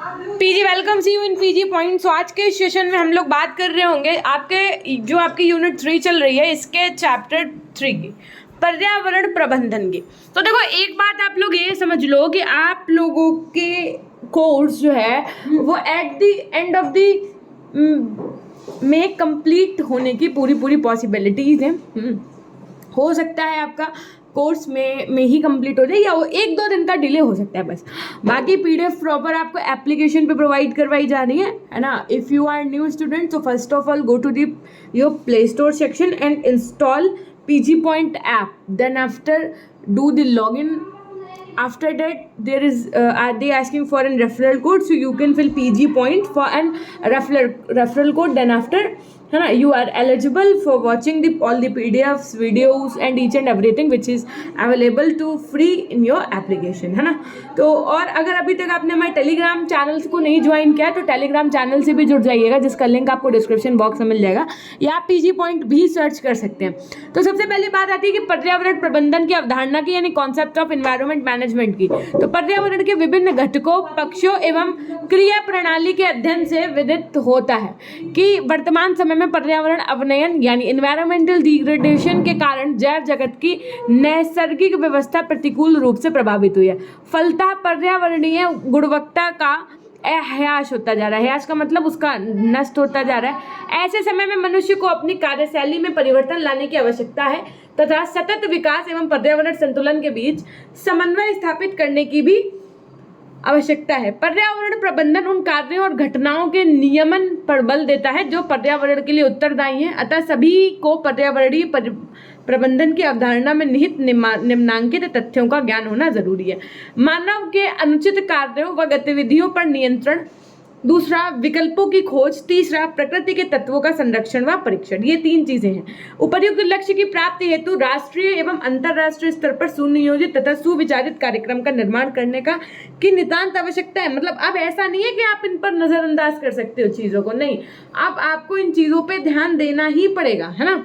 PG welcome see you in PG point. आज के session में हम लोग बात कर रहे होंगे आपकी यूनिट 3 चल रही है, इसके चैप्टर 3 की, पर्यावरण प्रबंधन की। तो देखो, एक बात आप लोग ये समझ लो कि आप लोगों के कोर्स जो है वो at the end of the में कंप्लीट होने की पूरी पॉसिबिलिटीज़ हैं। हो सकता है आपका कोर्स में ही कंप्लीट हो जाए या वो 1-2 दिन का डिले हो सकता है बस। बाकी पीडीएफ प्रॉपर आपको एप्लीकेशन पे प्रोवाइड करवाई जा रही है ना। If you are new student, तो first of all go to the your play store section and install PG point app. Then after do the login. After that, there is are they asking for a referral code, so you can fill PG point for an referral code. Then after, है ना, you are eligible for watching all the PDFs, videos and each and everything which is available to free in your application, है ना। तो और अगर अभी तक आपने हमारे टेलीग्राम चैनल्स को नहीं ज्वाइन किया तो टेलीग्राम चैनल से भी जुड़ जाइएगा, जिसका लिंक आपको डिस्क्रिप्शन बॉक्स में मिल जाएगा, या आप पीजी पॉइंट भी सर्च कर सकते हैं। तो सबसे पहली बात आती है कि पर्यावरण प्रबंधन की अवधारणा की, यानी कॉन्सेप्ट ऑफ एनवायरमेंट मैनेजमेंट की। तो पर्यावरण के विभिन्न घटकों, पक्षों एवं क्रिया प्रणाली के अध्ययन से विदित होता है कि वर्तमान समय में पर्यावरण अवनयन यानी एनवायरमेंटल डिग्रेडेशन के कारण जैव जगत की नैसर्गिक व्यवस्था प्रतिकूल रूप से प्रभावित हुई है। फलतः पर्यावरणीय गुणवत्ता का ह्रास होता जा रहा है। ह्रास का मतलब उसका नष्ट होता जा रहा है। ऐसे समय में मनुष्य को अपनी कार्यशैली में परिवर्तन लाने की आवश्यकता है तथा सतत विकास एवं पर्यावरण संतुलन के बीच समन्वय स्थापित करने की भी आवश्यकता है। पर्यावरण प्रबंधन उन कार्यों और घटनाओं के नियमन पर बल देता है जो पर्यावरण के लिए उत्तरदायी हैं। अतः सभी को पर्यावरणीय प्रबंधन की अवधारणा में निहित निम्नांकित तथ्यों का ज्ञान होना जरूरी है। मानव के अनुचित कार्यों व गतिविधियों पर नियंत्रण, दूसरा विकल्पों की खोज, तीसरा प्रकृति के तत्वों का संरक्षण व परीक्षण। ये 3 चीजें हैं। उपर्युक्त लक्ष्य की प्राप्ति हेतु राष्ट्रीय एवं अंतर्राष्ट्रीय स्तर पर सुनियोजित तथा सुविचारित कार्यक्रम का निर्माण करने का की नितांत आवश्यकता है। मतलब अब ऐसा नहीं है कि आप इन पर नजरअंदाज कर सकते हो चीजों को, नहीं, अब आपको इन चीजों पर ध्यान देना ही पड़ेगा, है ना।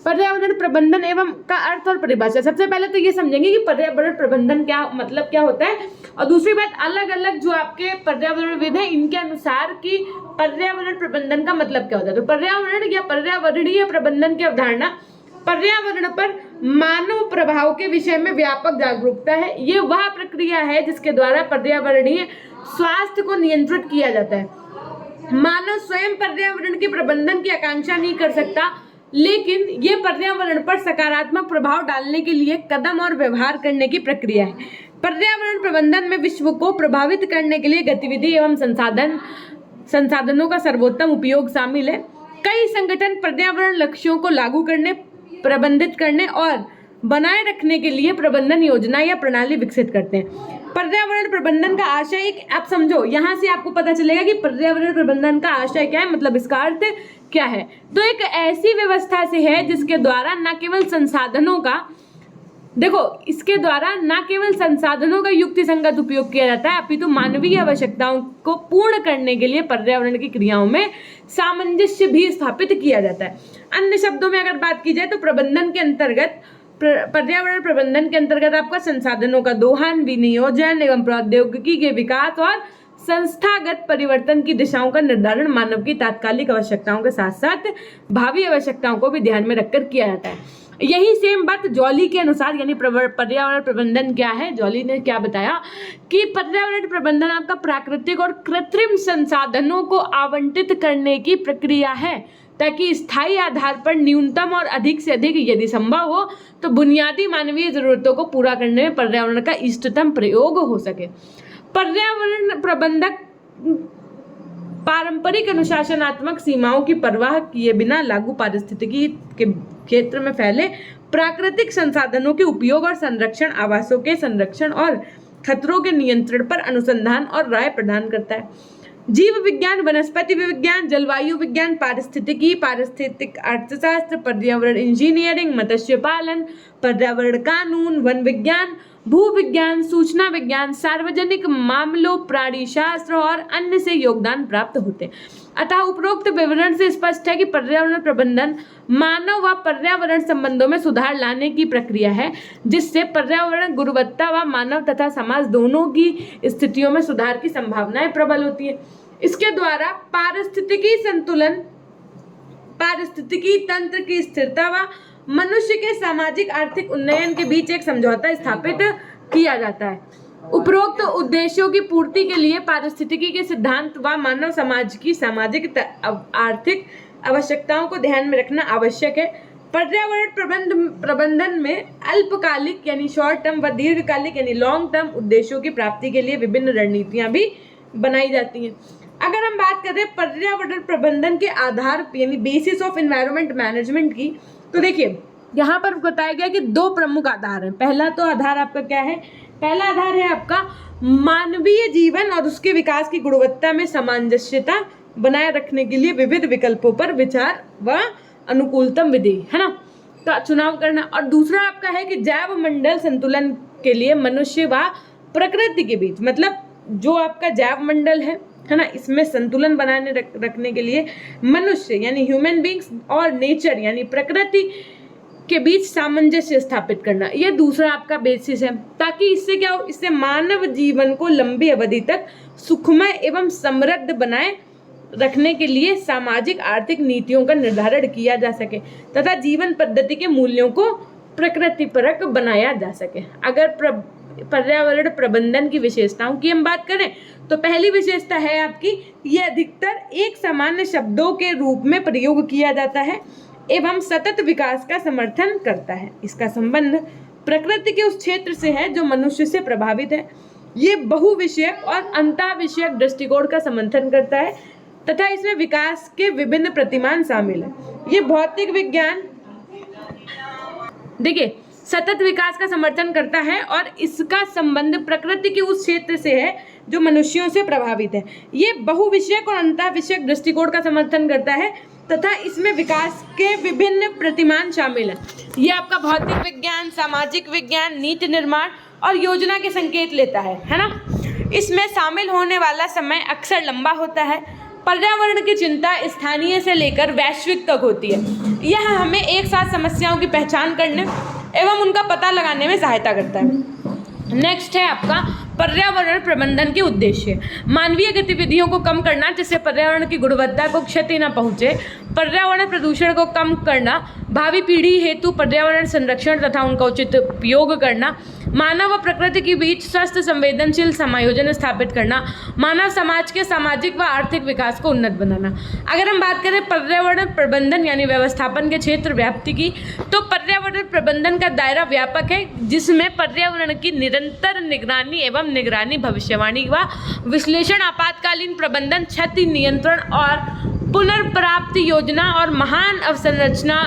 पर्यावरण प्रबंधन एवं का अर्थ और परिभाषा। सबसे पहले तो ये समझेंगे कि पर्यावरण प्रबंधन क्या होता है, और दूसरी बात, अलग अलग जो आपके पर्यावरणविद हैं इनके अनुसार कि पर्यावरण प्रबंधन का मतलब क्या होता है। तो पर्यावरण या पर्यावरणीय प्रबंधन की अवधारणा पर्यावरण पर मानव प्रभाव के विषय में व्यापक जागरूकता है। ये वह प्रक्रिया है जिसके द्वारा पर्यावरणीय स्वास्थ्य को नियंत्रित किया जाता है। मानव स्वयं पर्यावरण के प्रबंधन की आकांक्षा नहीं कर सकता, लेकिन ये पर्यावरण पर सकारात्मक प्रभाव डालने के लिए कदम और व्यवहार करने की प्रक्रिया है। पर्यावरण प्रबंधन में विश्व को प्रभावित करने के लिए गतिविधि एवं संसाधनों का सर्वोत्तम उपयोग शामिल है। कई संगठन पर्यावरण लक्ष्यों को लागू करने, प्रबंधित करने और बनाए रखने के लिए प्रबंधन योजना या प्रणाली विकसित करते हैं। पर्यावरण प्रबंधन का आशय, एक आप समझो, यहाँ से आपको पता चलेगा कि पर्यावरण प्रबंधन का आशय क्या है, मतलब इसका अर्थ क्या है। तो एक ऐसी व्यवस्था से है जिसके द्वारा न केवल संसाधनों का, देखो, इसके द्वारा न केवल संसाधनों का युक्ति संगत उपयोग किया जाता है, अपितु मानवीय आवश्यकताओं को पूर्ण करने के लिए पर्यावरण की क्रियाओं में सामंजस्य भी स्थापित किया जाता है। अन्य शब्दों में अगर बात की जाए तो पर्यावरण प्रबंधन के अंतर्गत आपका संसाधनों का दोहन, विनियोजन एवं प्रौद्योगिकी के विकास और संस्थागत परिवर्तन की दिशाओं का निर्धारण मानव की तात्कालिक आवश्यकताओं के साथ साथ भावी आवश्यकताओं को भी ध्यान में रखकर किया जाता है। यही सेम बात जॉली के अनुसार, यानी पर्यावरण प्रबंधन क्या है, जॉली ने क्या बताया कि पर्यावरण प्रबंधन आपका प्राकृतिक और कृत्रिम संसाधनों को आवंटित करने की प्रक्रिया है ताकि स्थायी आधार पर न्यूनतम और अधिक से अधिक, यदि संभव हो तो, बुनियादी मानवीय जरूरतों को पूरा करने में पर्यावरण का इष्टतम प्रयोग हो सके। पर्यावरण प्रबंधक पारंपरिक अनुशासनात्मक सीमाओं की परवाह किए बिना लागू पारिस्थितिकी के क्षेत्र में फैले प्राकृतिक संसाधनों के उपयोग और संरक्षण, आवासों के संरक्षण और खतरों के नियंत्रण पर अनुसंधान और राय प्रदान करता है। जीव विज्ञान, वनस्पति विज्ञान, जलवायु विज्ञान, पारिस्थितिकी, पारिस्थितिक अर्थशास्त्र, पर्यावरण इंजीनियरिंग, मत्स्य पालन, पर्यावरण कानून, वन विज्ञान भूविज्ञान, सूचना विज्ञान, सार्वजनिक मामलों, प्राणीशास्त्र और अन्य से योगदान प्राप्त होते हैं। अतः उपरोक्त विवरण से स्पष्ट है कि पर्यावरण प्रबंधन मानव व पर्यावरण संबंधों में सुधार लाने की प्रक्रिया है, जिससे पर्यावरण गुणवत्ता व मानव तथा समाज दोनों की स्थितियों में सुधार की संभावनाएं प्रबल होती है। इसके द्वारा पारिस्थितिकी संतुलन, पारिस्थितिकी तंत्र की स्थिरता व मनुष्य के सामाजिक आर्थिक उन्नयन के बीच एक समझौता स्थापित किया जाता है। उपरोक्त उद्देश्यों की पूर्ति के लिए पारिस्थितिकी के सिद्धांत व मानव समाज की सामाजिक आर्थिक आवश्यकताओं को ध्यान में रखना आवश्यक है। पर्यावरण प्रबंधन में अल्पकालिक यानी शॉर्ट टर्म व दीर्घकालिक यानी लॉन्ग टर्म उद्देश्यों की प्राप्ति के लिए विभिन्न रणनीतियां भी बनाई जाती हैं। अगर हम बात करें पर्यावरण प्रबंधन के आधार यानी बेसिस ऑफ एनवायरनमेंट मैनेजमेंट की, तो देखिए यहाँ पर बताया गया कि दो प्रमुख आधार हैं। पहला तो आधार आपका क्या है? पहला आधार है आपका मानवीय जीवन और उसके विकास की गुणवत्ता में सामंजस्यता बनाए रखने के लिए विविध विकल्पों पर विचार व अनुकूलतम विधि, है ना, का चुनाव करना। और दूसरा आपका है कि जैव मंडल संतुलन के लिए मनुष्य व प्रकृति के बीच, मतलब जो आपका जैव मंडल है ना, इसमें संतुलन बनाने रखने के लिए मनुष्य यानी ह्यूमन बींग्स और नेचर यानी प्रकृति के बीच सामंजस्य स्थापित करना, यह दूसरा आपका बेसिस है। ताकि इससे क्या हो, इससे मानव जीवन को लंबी अवधि तक सुखमय एवं समृद्ध बनाए रखने के लिए सामाजिक आर्थिक नीतियों का निर्धारण किया जा सके तथा जीवन पद्धति के मूल्यों को प्रकृतिपरक बनाया जा सके। अगर पर्यावरण प्रबंधन की विशेषताओं की हम बात करें तो पहली विशेषता है आपकी, ये अधिकतर एक सामान्य शब्दों के रूप में प्रयोग किया जाता है एवं सतत विकास का समर्थन करता है। इसका संबंध प्रकृति के उस क्षेत्र से है जो मनुष्य से प्रभावित है। ये बहुविषयक और अंतःविषयक दृष्टिकोण का समर्थन करता है तथा इसमें विकास के विभिन्न प्रतिमान शामिल है। ये भौतिक विज्ञान, देखिए, सतत विकास का समर्थन करता है और इसका संबंध प्रकृति के उस क्षेत्र से है जो मनुष्यों से प्रभावित है। ये बहुविषयक और अंतःविषयक दृष्टिकोण का समर्थन करता है तथा इसमें विकास के विभिन्न प्रतिमान शामिल हैं। ये आपका भौतिक विज्ञान, सामाजिक विज्ञान, नीति निर्माण और योजना के संकेत लेता है ना। इसमें शामिल होने वाला समय अक्सर लंबा होता है। पर्यावरण की चिंता स्थानीय से लेकर वैश्विक तक होती है। यह हमें एक साथ समस्याओं की पहचान करने एवं उनका पता लगाने में सहायता करता है। नेक्स्ट है आपका पर्यावरण प्रबंधन के उद्देश्य। मानवीय गतिविधियों को कम करना जिससे पर्यावरण की गुणवत्ता को क्षति न पहुंचे, पर्यावरण प्रदूषण को कम करना, भावी पीढ़ी हेतु पर्यावरण संरक्षण तथा उनका उचित उपयोग करना, मानव व प्रकृति के बीच स्वस्थ संवेदनशील समायोजन स्थापित करना, मानव समाज के सामाजिक व आर्थिक विकास को उन्नत बनाना। अगर हम बात करें पर्यावरण प्रबंधन यानी व्यवस्थापन के क्षेत्र व्याप्ति की, तो पर्यावरण प्रबंधन का दायरा व्यापक है जिसमें पर्यावरण की निरंतर निगरानी, भविष्यवाणी व विश्लेषण, आपातकालीन प्रबंधन, क्षति नियंत्रण और पुनर्प्राप्ति योजना और महान अवसंरचना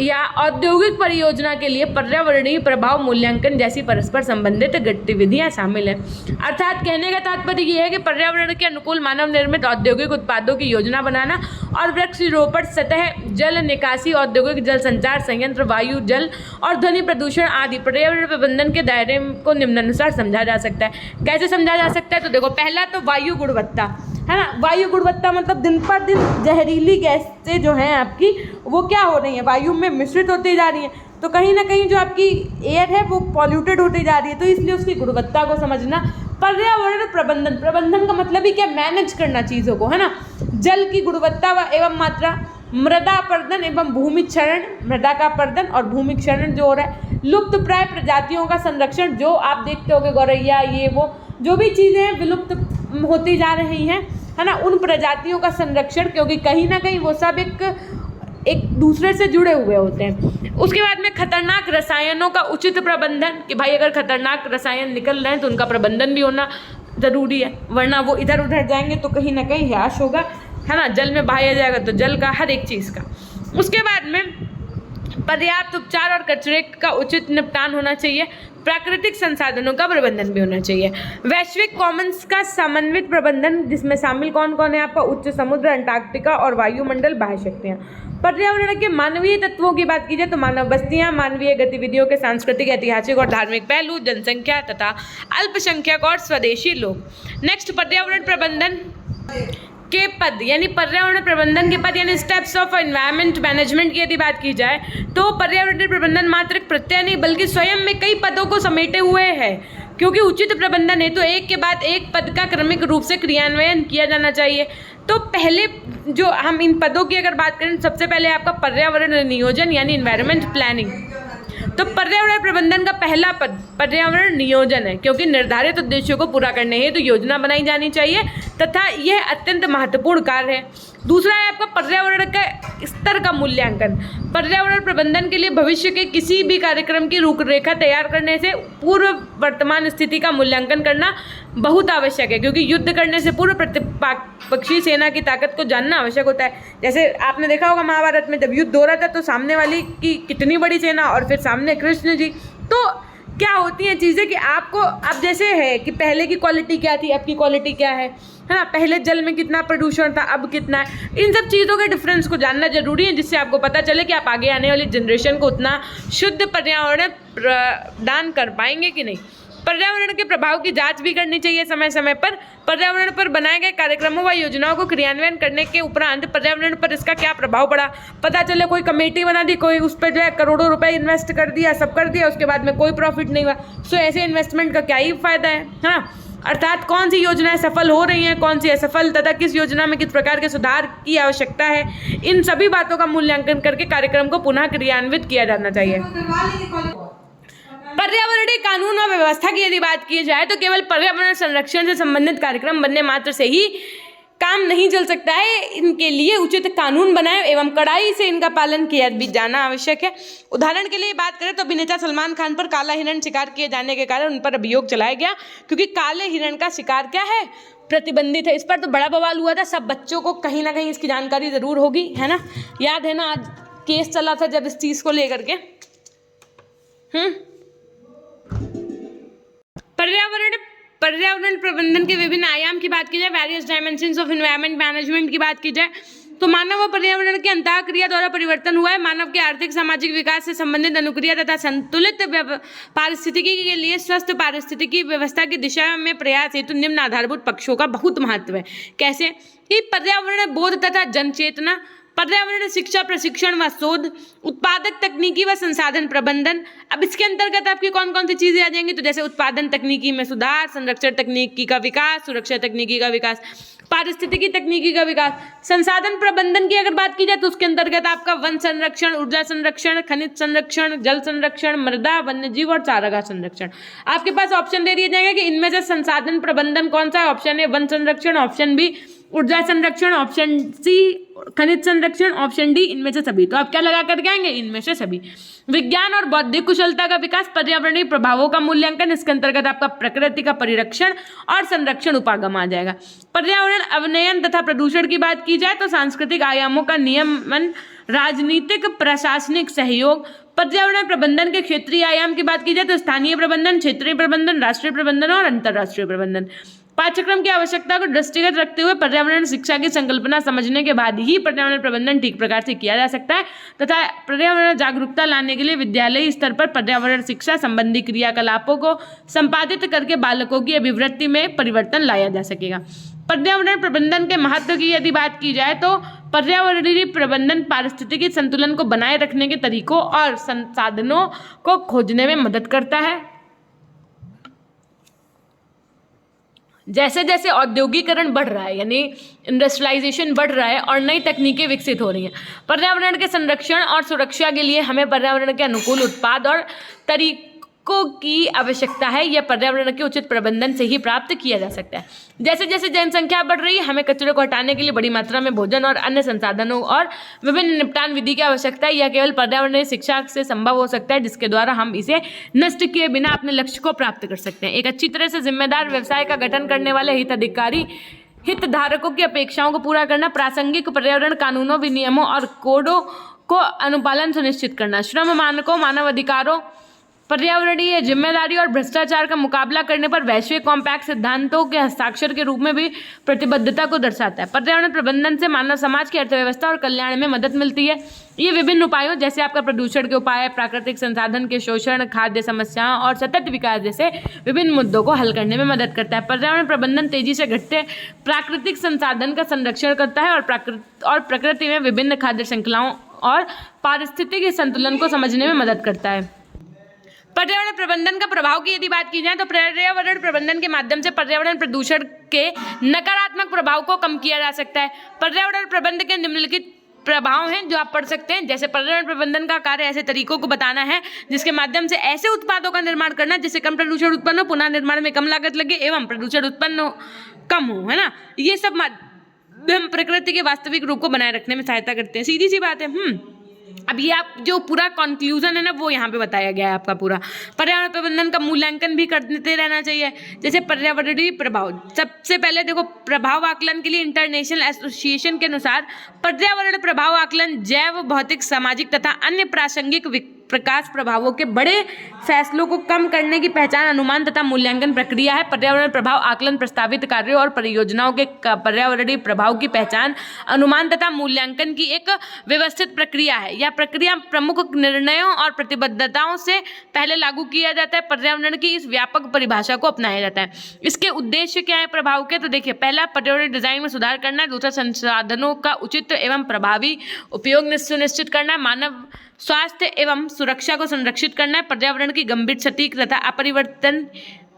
या औद्योगिक परियोजना के लिए पर्यावरणीय प्रभाव मूल्यांकन जैसी परस्पर संबंधित गतिविधियां शामिल हैं। अर्थात कहने का तात्पर्य यह है कि पर्यावरण के अनुकूल मानव निर्मित औद्योगिक उत्पादों की योजना बनाना और वृक्षारोपण, सतह जल निकासी, औद्योगिक जल संचार संयंत्र, वायु, जल और ध्वनि प्रदूषण आदि पर्यावरण प्रबंधन के दायरे को निम्नानुसार समझा जा सकता है। कैसे समझा जा सकता है? तो देखो, पहला तो वायु गुणवत्ता, है ना। वायु गुणवत्ता मतलब दिन पर दिन जहरीली गैसें जो हैं आपकी वो क्या हो रही हैं, वायु में मिश्रित होती जा रही हैं, तो कहीं ना कहीं जो आपकी एयर है वो पॉल्यूटेड होती जा रही है, तो इसलिए उसकी गुणवत्ता को समझना। पर्यावरण प्रबंधन का मतलब ही क्या, मैनेज करना चीज़ों को, है ना। जल की गुणवत्ता व एवं मात्रा, मृदा अपरदन एवं भूमि क्षरण, मृदा का अपरदन और भूमि क्षरण जो हो रहा है, लुप्त प्राय प्रजातियों का संरक्षण, जो आप देखते होगे गौरैया, ये वो जो भी चीज़ें हैं विलुप्त होती जा रही हैं, है ना, उन प्रजातियों का संरक्षण, क्योंकि कहीं ना कहीं वो सब एक दूसरे से जुड़े हुए होते हैं। उसके बाद में खतरनाक रसायनों का उचित प्रबंधन, कि भाई अगर खतरनाक रसायन निकल रहे हैं तो उनका प्रबंधन भी होना ज़रूरी है, वरना वो इधर उधर जाएंगे तो कहीं ना कहीं ह्रास होगा, है ना, जल में बहाया जाएगा तो जल का हर एक चीज़ का। उसके बाद में पर्याप्त उपचार और कचरे का उचित निपटान होना चाहिए। प्राकृतिक संसाधनों का प्रबंधन भी होना चाहिए। वैश्विक कॉमन्स का समन्वित प्रबंधन, जिसमें शामिल कौन कौन है आपका, उच्च समुद्र, अंटार्कटिका और वायुमंडल बाह्य शक्तियाँ। पर्यावरण के मानवीय तत्वों की बात की जाए तो मानव बस्तियां, मानवीय गतिविधियों के सांस्कृतिक, ऐतिहासिक और धार्मिक पहलू, जनसंख्या तथा अल्पसंख्यक और स्वदेशी लोग। नेक्स्ट, पर्यावरण प्रबंधन के पद यानी पर्यावरण प्रबंधन के पद यानी स्टेप्स ऑफ एनवायरमेंट मैनेजमेंट की यदि बात की जाए तो पर्यावरण प्रबंधन मात्र एक प्रत्यय नहीं बल्कि स्वयं में कई पदों को समेटे हुए है, क्योंकि उचित प्रबंधन है तो एक के बाद एक पद का क्रमिक रूप से क्रियान्वयन किया जाना चाहिए। तो पहले जो हम इन पदों की अगर बात करें, सबसे पहले आपका पर्यावरण नियोजन यानी एनवायरमेंट प्लानिंग। तो पर्यावरण प्रबंधन का पहला पद पर्यावरण नियोजन है, क्योंकि निर्धारित उद्देश्यों को पूरा करने हेतु योजना बनाई जानी चाहिए तथा यह अत्यंत महत्वपूर्ण कार्य है। दूसरा है आपका पर्यावरण का स्तर का मूल्यांकन। पर्यावरण प्रबंधन के लिए भविष्य के किसी भी कार्यक्रम की रूपरेखा तैयार करने से पूर्व वर्तमान स्थिति का मूल्यांकन करना बहुत आवश्यक है, क्योंकि युद्ध करने से पूर्व प्रतिपक्षी सेना की ताकत को जानना आवश्यक होता है। जैसे आपने देखा होगा महाभारत में जब युद्ध हो रहा था तो सामने वाली की कितनी बड़ी सेना और फिर सामने कृष्ण जी। तो क्या होती हैं चीज़ें कि आपको अब जैसे है कि पहले की क्वालिटी क्या थी, अब की क्वालिटी क्या है ना, पहले जल में कितना प्रदूषण था, अब कितना है। इन सब चीज़ों के डिफरेंस को जानना जरूरी है, जिससे आपको पता चले कि आप आगे आने वाली जनरेशन को उतना शुद्ध पर्यावरण प्रदान कर पाएंगे कि नहीं। पर्यावरण के प्रभाव की जांच भी करनी चाहिए समय समय पर। पर्यावरण पर बनाए गए कार्यक्रमों व योजनाओं को क्रियान्वयन करने के उपरांत पर्यावरण पर इसका क्या प्रभाव पड़ा पता चले। कोई कमेटी बना दी, कोई उस पर जो है करोड़ों रुपए इन्वेस्ट कर दिया, सब कर दिया, उसके बाद में कोई प्रॉफिट नहीं हुआ, सो ऐसे इन्वेस्टमेंट का क्या ही फायदा है हाँ। अर्थात कौन सी योजनाएं सफल हो रही हैं, कौन सी असफल तथा किस योजना में किस प्रकार के सुधार की आवश्यकता है, इन सभी बातों का मूल्यांकन करके कार्यक्रम को पुनः क्रियान्वित किया जाना चाहिए। पर्यावरणीय कानून और व्यवस्था की यदि बात की जाए तो केवल पर्यावरण संरक्षण से संबंधित कार्यक्रम बनने मात्र से ही काम नहीं चल सकता है। इनके लिए उचित कानून बनाए एवं कड़ाई से इनका पालन किया भी जाना आवश्यक है। उदाहरण के लिए बात करें तो अभिनेता सलमान खान पर काला हिरण शिकार किए जाने के कारण उन पर अभियोग चलाया गया, क्योंकि काले हिरण का शिकार क्या है, प्रतिबंधित है। इस पर तो बड़ा बवाल हुआ था, सब बच्चों को कहीं ना कहीं इसकी जानकारी जरूर होगी, है ना। याद है ना आज केस चला था जब इस चीज को लेकर के। पर्यावरण प्रबंधन के विभिन्न आयाम की बात की जाए, various dimensions of environment management की बात की जाए तो मानव और पर्यावरण के अंतःक्रिया द्वारा परिवर्तन हुआ है। मानव के आर्थिक सामाजिक विकास से संबंधित अनुक्रिया तथा संतुलित पारिस्थितिकी के लिए स्वस्थ पारिस्थितिकी व्यवस्था की दिशा में प्रयास हेतु निम्न आधारभूत पक्षों का बहुत महत्व है। कैसे कि पर्यावरण बोध तथा जनचेतना, पर्यावरण शिक्षा प्रशिक्षण व शोध, उत्पादक तकनीकी व संसाधन प्रबंधन। अब इसके अंतर्गत आपकी कौन कौन सी चीजें आ जाएंगी, तो जैसे उत्पादन तकनीकी में सुधार, संरक्षण तकनीकी का विकास, सुरक्षा तकनीकी का विकास, पारिस्थितिकी तकनीकी का विकास। संसाधन प्रबंधन की अगर बात की जाए तो उसके अंतर्गत आपका वन संरक्षण, ऊर्जा संरक्षण, खनिज संरक्षण, जल संरक्षण, मृदा, वन्य जीव और चारागाह संरक्षण। आपके पास ऑप्शन दे दिए जाएंगे कि इनमें से संसाधन प्रबंधन कौन सा है। ऑप्शन ए वन संरक्षण, ऑप्शन बी ऊर्जा संरक्षण, ऑप्शन सी खनिज संरक्षण, ऑप्शन डी इनमें से सभी। तो आप क्या लगा करके आएंगे, इनमें से सभी। विज्ञान और बौद्धिक कुशलता का विकास, पर्यावरणीय प्रभावों का मूल्यांकन, इसके अंतर्गत आपका प्रकृति का परिरक्षण और संरक्षण उपागम आ जाएगा। पर्यावरण अवनयन तथा प्रदूषण की बात की जाए तो सांस्कृतिक आयामों का नियमन, राजनीतिक प्रशासनिक सहयोग। पर्यावरण प्रबंधन के क्षेत्रीय आयाम की बात की जाए तो स्थानीय प्रबंधन, क्षेत्रीय प्रबंधन, राष्ट्रीय प्रबंधन और अंतर्राष्ट्रीय प्रबंधन। पाठ्यक्रम की आवश्यकता को दृष्टिगत रखते हुए पर्यावरण शिक्षा की संकल्पना समझने के बाद ही पर्यावरण प्रबंधन ठीक प्रकार से किया जा सकता है तथा पर्यावरण जागरूकता लाने के लिए विद्यालयी स्तर पर पर्यावरण शिक्षा संबंधी क्रियाकलापों को संपादित करके बालकों की अभिवृत्ति में परिवर्तन लाया जा सकेगा। पर्यावरण प्रबंधन के महत्व की यदि बात की जाए तो पर्यावरणीय प्रबंधन पारिस्थितिकी संतुलन को बनाए रखने के तरीकों और संसाधनों को खोजने में मदद करता है। जैसे जैसे औद्योगिकरण बढ़ रहा है यानी इंडस्ट्रियलाइजेशन बढ़ रहा है और नई तकनीकें विकसित हो रही हैं, पर्यावरण के संरक्षण और सुरक्षा के लिए हमें पर्यावरण के अनुकूल उत्पाद और तरीकों की आवश्यकता है। यह पर्यावरण के उचित प्रबंधन से ही प्राप्त किया जा सकता है। जैसे जैसे जनसंख्या बढ़ रही है, हमें कचरे को हटाने के लिए बड़ी मात्रा में भोजन और अन्य संसाधनों और विभिन्न निपटान विधि की आवश्यकता है। यह केवल पर्यावरणीय शिक्षा से संभव हो सकता है, जिसके द्वारा हम इसे नष्ट किए बिना अपने लक्ष्य को प्राप्त कर सकते हैं। एक अच्छी तरह से जिम्मेदार व्यवसाय का गठन करने वाले हिताधिकारी हितधारकों की अपेक्षाओं को पूरा करना, प्रासंगिक पर्यावरण कानूनों, विनियमों और कोडों को अनुपालन सुनिश्चित करना, श्रम मानकों, मानव अधिकारों पर्यावरणीय जिम्मेदारी और भ्रष्टाचार का मुकाबला करने पर वैश्विक कॉम्पैक्ट सिद्धांतों के हस्ताक्षर के रूप में भी प्रतिबद्धता को दर्शाता है। पर्यावरण प्रबंधन से मानव समाज की अर्थव्यवस्था और कल्याण में मदद मिलती है। ये विभिन्न उपायों जैसे आपका प्रदूषण के उपाय, प्राकृतिक संसाधन के शोषण, खाद्य समस्याओं और सतत विकास जैसे विभिन्न मुद्दों को हल करने में मदद करता है। पर्यावरण प्रबंधन तेजी से घटते प्राकृतिक संसाधन का संरक्षण करता है और प्रकृति में विभिन्न खाद्य श्रृंखलाओं और पारिस्थितिक संतुलन को समझने में मदद करता है। पर्यावरण प्रबंधन का प्रभाव की यदि बात की जाए तो पर्यावरण प्रबंधन के माध्यम से पर्यावरण प्रदूषण के नकारात्मक प्रभाव को कम किया जा सकता है। पर्यावरण प्रबंधन के निम्नलिखित प्रभाव हैं जो आप पढ़ सकते हैं। जैसे पर्यावरण प्रबंधन का कार्य ऐसे तरीकों को बताना है जिसके माध्यम से ऐसे उत्पादों का निर्माण करना जिससे कम प्रदूषण उत्पन्न हो, पुनः निर्माण में कम लागत लगे एवं प्रदूषण उत्पन्न कम हो, है ना। ये सब माध्यम प्रकृति के वास्तविक रूप को बनाए रखने में सहायता करते हैं। सीधी सी बात है। अब ये आप जो पूरा कंक्लूजन है ना वो यहाँ पे बताया गया है आपका पूरा। पर्यावरण प्रबंधन का मूल्यांकन भी करते रहना चाहिए। जैसे पर्यावरणीय प्रभाव, सबसे पहले देखो प्रभाव आकलन के लिए इंटरनेशनल एसोसिएशन के अनुसार पर्यावरण प्रभाव आकलन जैव, भौतिक, सामाजिक तथा अन्य प्रासंगिक प्रकाश प्रभावों के बड़े फैसलों को कम करने की पहचान, अनुमान तथा मूल्यांकन प्रक्रिया है। पर्यावरण प्रभाव आकलन प्रस्तावित कार्यों और परियोजनाओं के पर्यावरणीय प्रभाव की पहचान, अनुमान तथा मूल्यांकन की एक व्यवस्थित प्रक्रिया है। यह प्रक्रिया प्रमुख निर्णयों और प्रतिबद्धताओं से पहले लागू किया जाता है। पर्यावरण की इस व्यापक परिभाषा को अपनाया जाता है। इसके उद्देश्य क्या है प्रभाव के, तो देखिए पहला पर्यावरण डिजाइन में सुधार करना है, दूसरा संसाधनों का उचित एवं प्रभावी उपयोग सुनिश्चित करना है, मानव स्वास्थ्य एवं सुरक्षा को संरक्षित करना है, पर्यावरण की गंभीर क्षति तथा अपरिवर्तन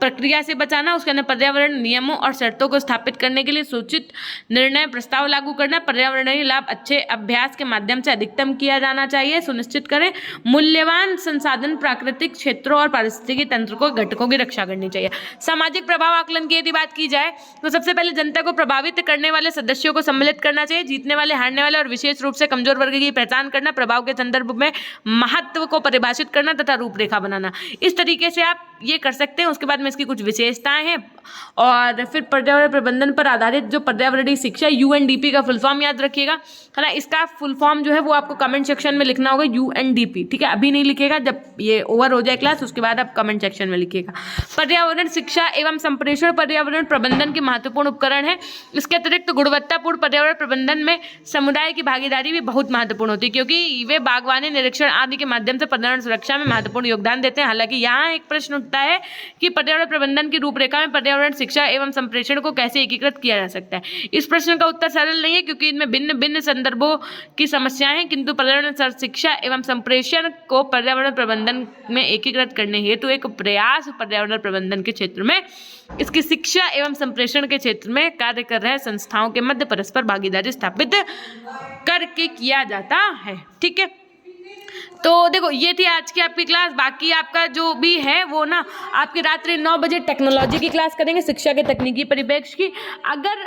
प्रक्रिया से बचाना, उसके अंदर पर्यावरण नियमों और शर्तों को स्थापित करने के लिए सूचित निर्णय प्रस्ताव लागू करना, पर्यावरणीय लाभ अच्छे अभ्यास के माध्यम से अधिकतम किया जाना चाहिए, सुनिश्चित करें मूल्यवान संसाधन प्राकृतिक क्षेत्रों और पारिस्थितिकी तंत्र को घटकों की रक्षा करनी चाहिए। सामाजिक प्रभाव आकलन की यदि बात की जाए तो सबसे पहले जनता को प्रभावित करने वाले सदस्यों को सम्मिलित करना चाहिए, जीतने वाले, हारने वाले और विशेष रूप से कमजोर वर्ग की पहचान करना, प्रभाव के संदर्भ में महत्व को परिभाषित करना तथा रूपरेखा बनाना। इस तरीके से आप ये कर सकते हैं। उसके बाद में इसकी कुछ विशेषताएं हैं और फिर पर्यावरण प्रबंधन पर आधारित जो पर्यावरणीय शिक्षा UNDP का फुल फॉर्म याद रखिएगा, है ना। इसका फुल फॉर्म जो है वो आपको कमेंट सेक्शन में लिखना होगा, UNDP, ठीक है। अभी नहीं लिखिएगा, जब ये ओवर हो जाए क्लास उसके बाद आप कमेंट सेक्शन में लिखिएगा। पर्यावरण शिक्षा एवं संप्रेषण पर्यावरण प्रबंधन के महत्वपूर्ण उपकरण है। इसके अतिरिक्त गुणवत्तापूर्ण पर्यावरण प्रबंधन में समुदाय की भागीदारी भी बहुत महत्वपूर्ण होती है क्योंकि वे बागवानी, निरीक्षण आदि के माध्यम से पर्यावरण सुरक्षा में महत्वपूर्ण योगदान देते हैं। हालांकि यहाँ एक प्रश्न उठता है कि पर्यावरण प्रबंधन की रूपरेखा में पर्यावरण शिक्षा एवं संप्रेषण को कैसे एकीकृत किया जा सकता है। इस प्रश्न का उत्तर सरल नहीं है क्योंकि इनमें भिन्न भिन्न संदर्भों की समस्याएं हैं, किंतु पर्यावरण शिक्षा एवं संप्रेषण को पर्यावरण प्रबंधन में एकीकृत करने हेतु एक प्रयास पर्यावरण प्रबंधन के क्षेत्र में इसकी शिक्षा एवं संप्रेषण के क्षेत्र में कार्य कर रहे संस्थाओं के मध्य परस्पर भागीदारी स्थापित करके किया जाता है, ठीक है। तो देखो ये थी आज की आपकी क्लास। बाकी आपका जो भी है वो ना आपकी रात्रि 9 बजे टेक्नोलॉजी की क्लास करेंगे, शिक्षा के तकनीकी परिप्रेक्ष्य की। अगर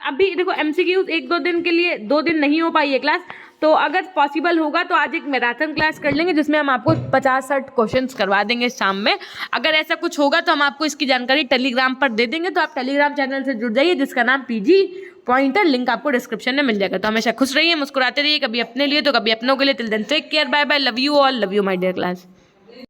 अभी देखो MCQ 1-2 दिन के लिए 2 दिन नहीं हो पाई है क्लास, तो अगर पॉसिबल होगा तो आज एक मैराथन क्लास कर लेंगे जिसमें हम आपको 50-60 क्वेश्चंस करवा देंगे शाम में। अगर ऐसा कुछ होगा तो हम आपको इसकी जानकारी टेलीग्राम पर दे देंगे, तो आप टेलीग्राम चैनल से जुड़ जाइए जिसका नाम PG पॉइंटर, लिंक आपको डिस्क्रिप्शन में मिल जाएगा। तो हमेशा खुश रहिए, मुस्कुराते रहिए, कभी अपने लिए तो कभी अपनों के लिए। Till then take care, bye bye, love you all, love you my dear class.